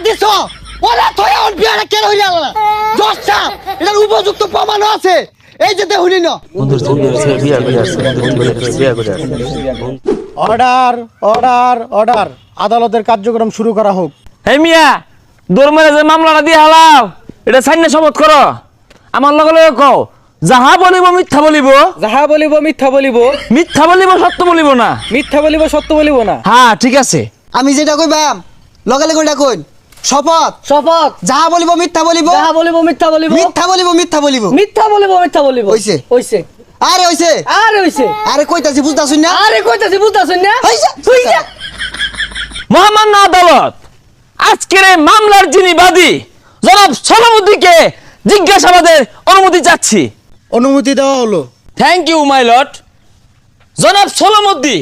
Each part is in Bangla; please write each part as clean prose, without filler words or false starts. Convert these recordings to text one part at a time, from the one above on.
দিছ ওরা থয়া ওর বিয়াটা কেন হইলা না দশটা এটার উপযুক্ত প্রমাণ আছে এই যে দেহুনি না অর্ডার অর্ডার অর্ডার আদালতের কার্যক্রম শুরু করা হোক। হে মিয়া দৌড় যে মামলাটা দিয়ে হালাও এটা সাইনে শপথ করো আমার লগে লগে কও যাহা বলিব মিথ্যা বলিব যাহা বলিব মিথ্যা বলিব মিথ্যা বলিব সত্য বলিব না মিথ্যা বলিব সত্য বলিব না। হ্যাঁ ঠিক আছে আমি যেটা কইবাম লগে লগে ওটা কইন শপথ শপথ যাহা বলিব মিথ্যা বলিব যাহা বলিব মিথ্যা বলিব মিথ্যা বলিব মিথ্যা বলিব মিথ্যা বলিব মিথ্যা বলিব হইছে হইছে আরে হইছে আরে হইছে আরে কইতাছি বুঝতাছুন না আরে কইতাছি বুঝতাছুন না হইছে হইছে। মহামান্য আদালত আজকের এই মামলার যিনি বাদী জনাব সলামুদ্দিনকে জিজ্ঞাসাবাদের অনুমতি চাচ্ছি। অনুমতি দেওয়া হলো। Thank you my lord. জনাব সলামুদ্দিন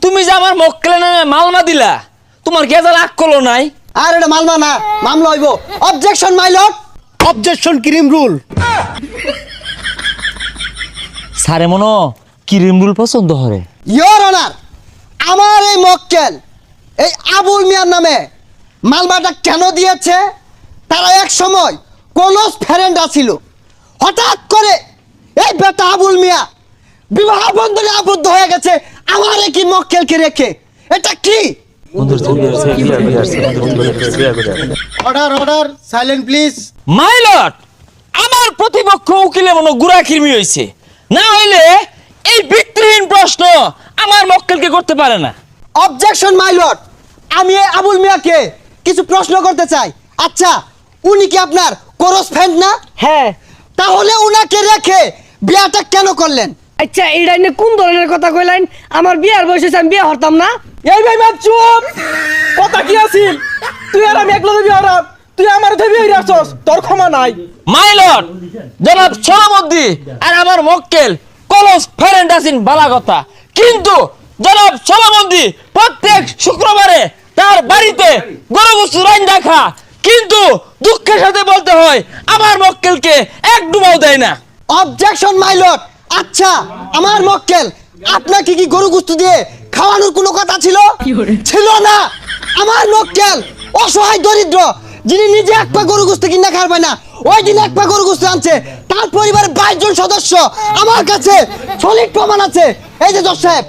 তুমি যে আমার মক্কেলের নামে মামলা দিলা তোমার কি এত রাগ করলো নাই? আর এটা মামলা না মামলা হইব objection my lord objection cream rule. সারে মনো ক্রিম রুল পছন্দ করে। ইয়োর অনার আমার এই মক্কেল এই আবুল মিয়ার নামে মামলাটা কেন দিয়েছে তারা এক সময় ক্লোজ ফ্রেন্ড ছিল হঠাৎ করে এই বেটা আবুল মিয়া বিবাহ বন্ধনে আবদ্ধ হয়ে গেছে আমার কি মক্কেলকে রেখে এটা কি order order silent please. My lord আমার প্রতিপক্ষ উকিলে মনে গুড়া খিরমি হইছে না হইলে এই ভিত্তিহীন প্রশ্ন আমার মক্কেলকে করতে পারে না। অবজেকশন মাই লর্ড আমি এই আবুল মিয়াকে কিছু প্রশ্ন করতে চাই। আচ্ছা উনি কি আপনার ক্লোজ ফ্রেন্ড না? হ্যাঁ। তাহলে উনাকে রেখে বিয়াটা কেন করলেন? আচ্ছা এইটা নিয়ে কোন ধরনের কথা কইলেন? আমার বিয়ার বয়সে আমি বিয়ে হরতাম না। এই ভাই মাপ চুপ কথা কি আছিল তুই আর আমি একলা দেবি আর তুই আমার দেবি হইরা আসছস তোর ক্ষমা নাই। মাই লর্ড জনাব সলামুদ্দিন আর আমার মক্কেল ক্লোজ ফ্রেন্ড আছেন বালা কথা কিন্তু জনাব সলামুদ্দিন প্রত্যেক শুক্রবারে তার বাড়িতে গরু গোশত রান্না খা কিন্তু দুঃখের সাথে বলতে হয় আমার মক্কেলকে এক ডুবাও দেয় না। অবজেকশন মাই লর্ড আচ্ছা আমার মক্কেল আপনাকে কি গরু গোশত দিয়ে খাওয়ানোর কোনো কথা ছিল? ছিল না। আমার মক্কেল অসহায় দরিদ্র যিনি নিজে এক পা গরু গোশত কিনা খাবে না ওই দিন এক পা গরু গোশত আনছে তার পরিবারের 22 জন সদস্য আমার কাছে সলিড প্রমাণ আছে এই যে জজ সাহেব।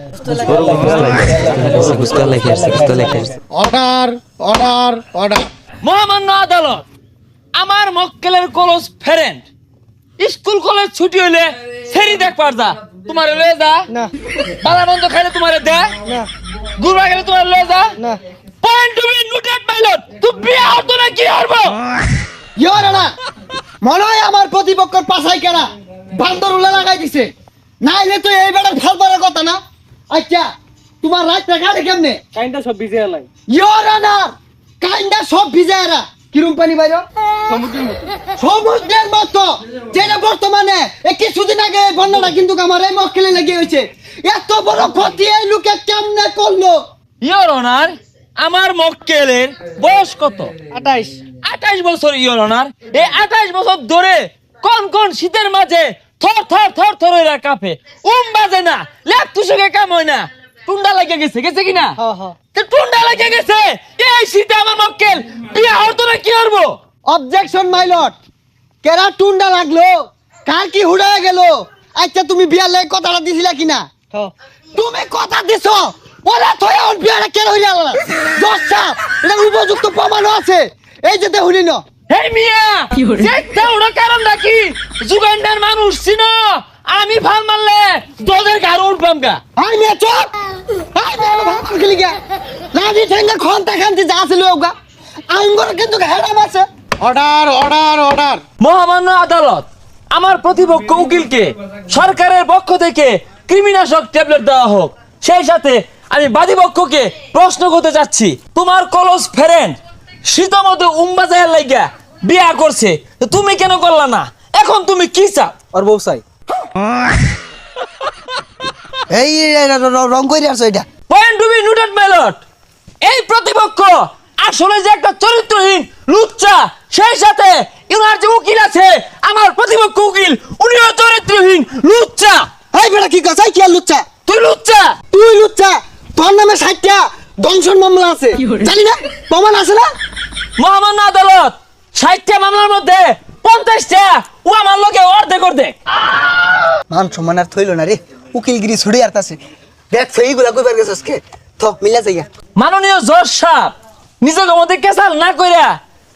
Order order order. মহামান্য আদালত আমার মক্কেলের ক্লোজ ফ্রেন্ড স্কুল কলেজ ছুটি হইলে ফেরি দেখ পারদা তোমারে লয়ে যা না বালা বন্ধ খাইলে তোমারে দে না গুরবা গেলে তোমারে লয়ে যা না। Point to be noted my lord তুমি বিয়ে হতো না কি হবো? ইয়োর অনার মনে হয় আমার প্রতিপক্ষের পাছাই কেনা বান্দর উল্লা লাগাই দিছে নাইলে তো এই বেটার ফালবার কথা না। আচ্ছা তোমার রাত টাকা কেমনে? কাইন্ডা সব ভিজে এলাই ইয়োর অনার কাইন্ডা সব ভিজায়রা কিরম পানি বাইরো সমুদ্রের মতো যেটা বর্তমানে এই কিছুদিন আগে এই বন্যাটা কিন্তু আমার এই মক্কেলে লেগে হয়েছে এত বড় ক্ষতি এই লোকে কেমনে করলো? ইওর অনার আমার মক্কেলের বয়স কত? 28 28 বছর ইওর অনার। এই 28 বছর ধরে কোন কোন শীতের মাঝে থর থর থর থর হইরা কাঁপে বাজে না লেপ তুষকে কাম হয় না টুন্ডা লাগে গেছে গেছে কিনা? হ্যাঁ হ্যাঁ। তো টুন্ডা লাগে গেছে এই শীতে আমার মক্কেল বিয়ে হতো না কি করবো? অবজেকশন মাই লর্ড কেরা টুন্ডা লাগলো কার কি হুড়ায় গেল? আচ্ছা তুমি বিয়ার লাগে কথাটা দিছিলা কিনা? হ্যাঁ। তুমি কথা দিছো ওরা থয়া ওর বিয়াটা কেন হইলা না দশটা এটার উপযুক্ত প্রমাণ আছে এই যে দেহুনি না। হেই মিয়া দেখতে ওরা কারণ নাকি যুগান্ডার মানুষ চিনো আমি ফাল মারলে তোদের গাড় উঠবাম গা। আই মে চুপ আই মে ভাত খেলি গা লাজি ঠেঙ্গা খন্তা খান্তি যা ছিল ওগা আইঙ্গর কিন্তু হেডাম আছে। Order order order. মহামান্য আদালত আমার প্রতিপক্ষ উকিলকে সরকারের পক্ষ থেকে কৃমিনাশক ট্যাবলেট দেওয়া হোক সেই সাথে আমি বাদীপক্ষকে প্রশ্ন করতে চাচ্ছি তোমার ক্লোজ ফ্রেন্ড শীতমতে উম্বাজায়ের লাইগা বিয়া করছে তুমি কেন করলা না? এখন তুমি কি চাও? আর বউ চাই এই রং কইরা আছে এটা point to be noted my lord এই প্রতিপক্ষ আসলে যে একটা চরিত্রহীন লুচ্চা সেই সাথে ইনার যে উকিল আছে আমার প্রতিপক্ষ উকিল উনিও চরিত্রহীন লুচ্চা। এই বেটা কি কথা কি আর লুচ্চা? তুই লুচ্চা তুই লুচ্চা তোর নামে 60টা দংশন মামলা আছে জানি না প্রমাণ আছে না? মহামান্য আদালত 60টা মামলার মধ্যে 50টা ও আমার লোকে অর্ধেক অর্ধেক। মান সম্মান আর থইল না রে, উকিলগিরি ছুড়ে আর তাছে দেখ সেইগুলা কইবার গেছস কে থ মিলা যাইয়া। মাননীয় জজ সাহেব, নিজেকে মধ্যে কেসাল না কইরা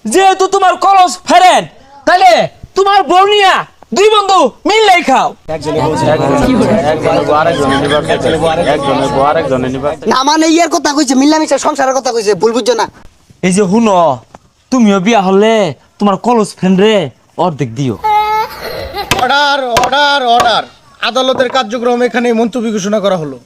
যেহেতু তোমার কলস ফেরেন, তাহলে তোমার বর্ণিয়া 2 বন্ধু মিললেই খাও। না মানে ইয়ার কথা কইছে, মিলামিশা সংসারের কথা কইছে, ভুল বুঝছো না। এই যে হুনো, তুমিও বিয়া হলে তোমার কলস ফ্রেন্ডরে অর্ধেক দিও। অর্ডার অর্ডার অর্ডার, আদালতের কার্যক্রম এখানে মুলতবি ঘোষণা করা হলো।